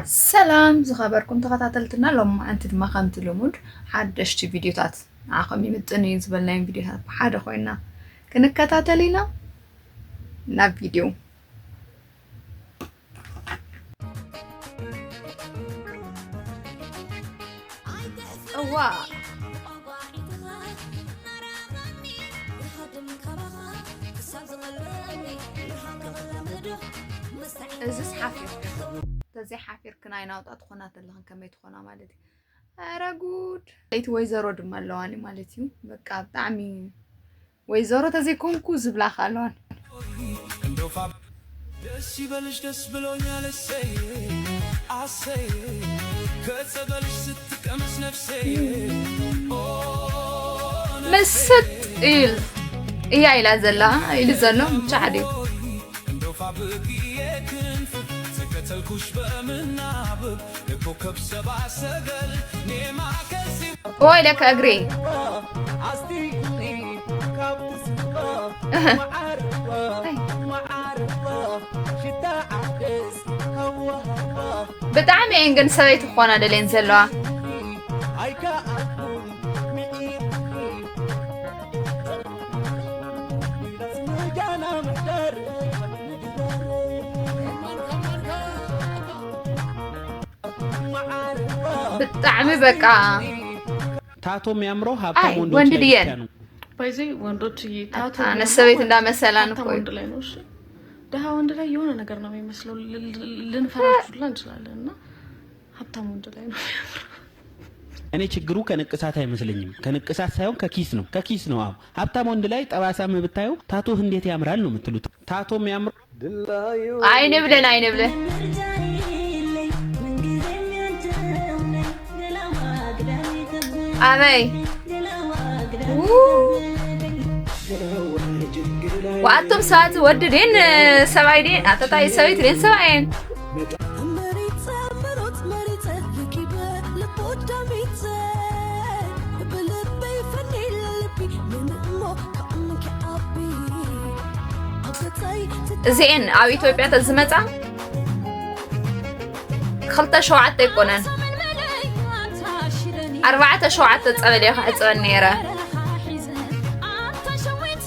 سلام زخبركم تخاتلتنا لما أنت ما كنت لمود حدشت فيديوهات عقم يمتني زبلنا فيديوهات بحدا خوينا كنكتاتلينا نا فيديو أوا إزاي حافظ تزي حافير كناينا وتأتخونات اللهن كميت خونا مالتي أراجود ليت ويزرو دمالواني مالتيو بقى بتعمي ويزرو تزي كونكو زبلا خالوان دسي بلش دس بلونيا لسي عسي كتبلش ستك أمس نفسي مست إيه إلى زلا إلى زلا متعدي اوي لك اجري بتعمي انجن سويت اخوانا دلين زلوا بتعمي بقى تاتو ميامرو هابتا وندو ديان بايزي وندوتي تاتو انا سويت اندا مثلا كوي ده وند ላይ የሆነ ነገር ነው የሚመስለው ልንፈራችሁ እንችላለንና ሀብታም ወንድ ላይ ነው እኔ ችግሩ ከንቅሳት አይመስለኝም ከንቅሳት ሳይሆን ከኪስ ነው አው ሀብታም ወንድ ላይ ጠባሳም ብታዩ ታቶ እንዴት ያምራል ነው የምትሉት ታቶ የሚያምር አይኔ ብለን አበይ وأنتم ساعات ودين سبعين أتطاي سويت لين سبعين زين أو إثيوبيا تزمتها خلطة شوعة يكونن 4 شوعة تتصبل يا خالد صغيرة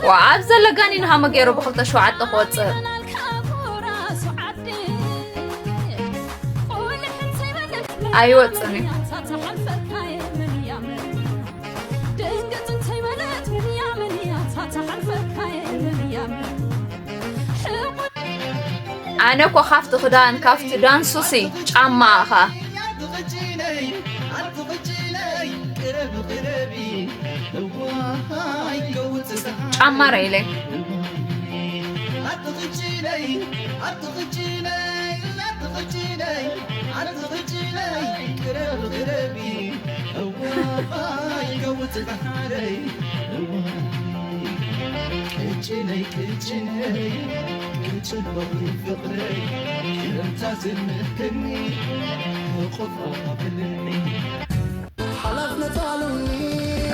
وعبزل لقاني إنها مجيرو بخلطة شوعة تخوت أيوة تصني أنا كو خافت خدان كافت دان سوسي جامعها عمار إلي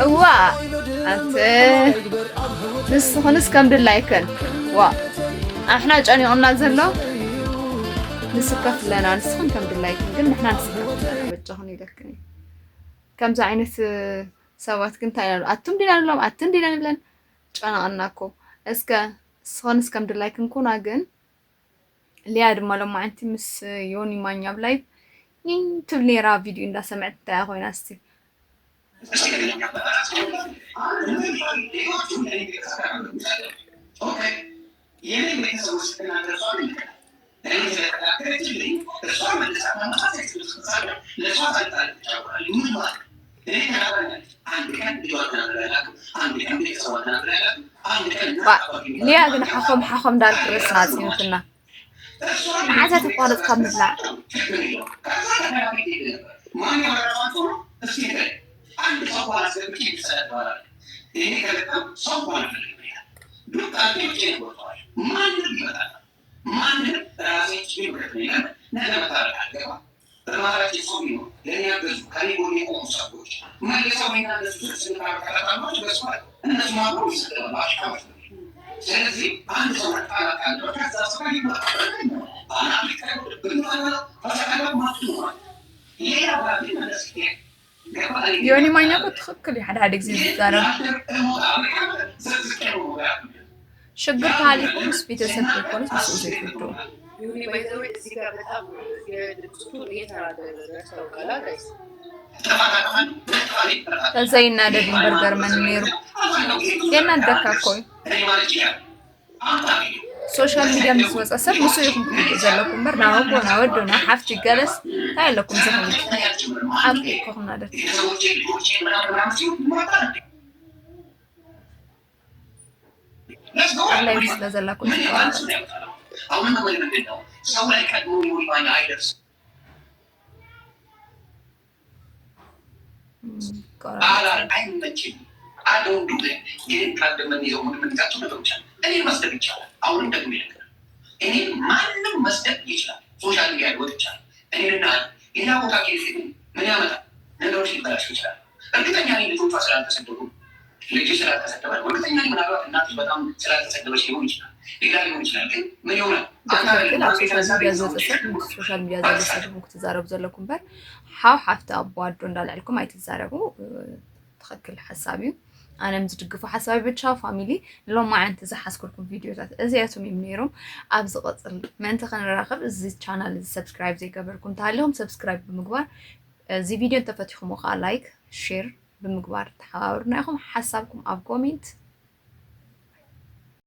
وا أنت نس كم دلايكن وا احنا جاني قلنا زلو نسكف لنا نسخن كم دلايكن قلنا احنا نسكف لنا بجهن يدكني كم زعينت سوات كنت يلو اتم دينا لهم اتم دينا بلن جانا قلناكو اسكا سخنس كم دلايكن كونا جن ليا دما لما انت مس يوني مانيا بلاي ين تبلي را فيديو اندا سمعت تا خوينا استي ليه أنا حخم دار كريسماس يمكننا عايزة تقارب كملة አንድ ሰው አስገብቼ ይሰጣል እኔ ከለቀም ሰው ማለት ነው ዱካቴ ይችላል ማንም ይመጣል ማንም ራሴ ይችላል ነገመታል አገባ በማራጭ ሰው ነው ለኛ ገዙ ካሪጎኒ ቆንሳቆች መልሰው እናንተ ስንካራካራማች በስማት እነሱ ማብሩ ይሰጣል አሽካማች ስለዚህ አንድ ሰው ታላቃለ ከዛ ሰው ይመጣል يوني ما ينقط تخكل يحد هذا جزيز زارب شجرت عليكم سبيت سبت كونس بس وزيت فيدو يوني بايزوي تسيكا بتأب في دكتور يتعرض للرسول جايز تزينا دبي برجر من ميرو ينا دكا كوي سوشيال ميديا مسوس أسب مسويكم زلكم برنامج كنا ودنا حفتي جلس هاي لكم زهمي حبي كنا ده الله يسلا زلكم على عين نجيب عدو دوله يين كان من يوم من كاتو نتوچا اني مسدد ይቻላል አሁንም ደግሞ ይነገራል እኔ ማንንም መስደድ ይችላል ሶሻል ሚዲያ ወጥቻለሁ እኔና ሌላ ቦታ ከሄድኩ ምን ያመጣል ነገሮች ሊበላሹ ይችላል እርግጠኛ ነኝ ልጆቿ ስላልተሰደዱ ልጅ ስላልተሰደበ እርግጠኛ ነኝ ምናልባት እናት በጣም ስላልተሰደበች ሊሆን ይችላል ሌላ ሊሆን ይችላል ግን ምን ይሆናል ሶሻል ሚዲያ ዘሰደቡ ክትዛረቡ ዘለኩም በር ሓው ሓፍታ አቧዶ እንዳልልኩም አይትዛረቡ تخكل حسابي أنا مزدقف حسابي بتشاف فاميلي لو ما عند تزحسكلكم فيديوهات أزياتهم يمنيرهم أبز قصر ما أنت خلنا نراقب زي channel سبسكرايب زي قبلكم تعالهم سبسكرايب بمقبار زي فيديو انت فتحوا مقال لايك شير بمقبار تحاورنا ياخم حسابكم أب كومنت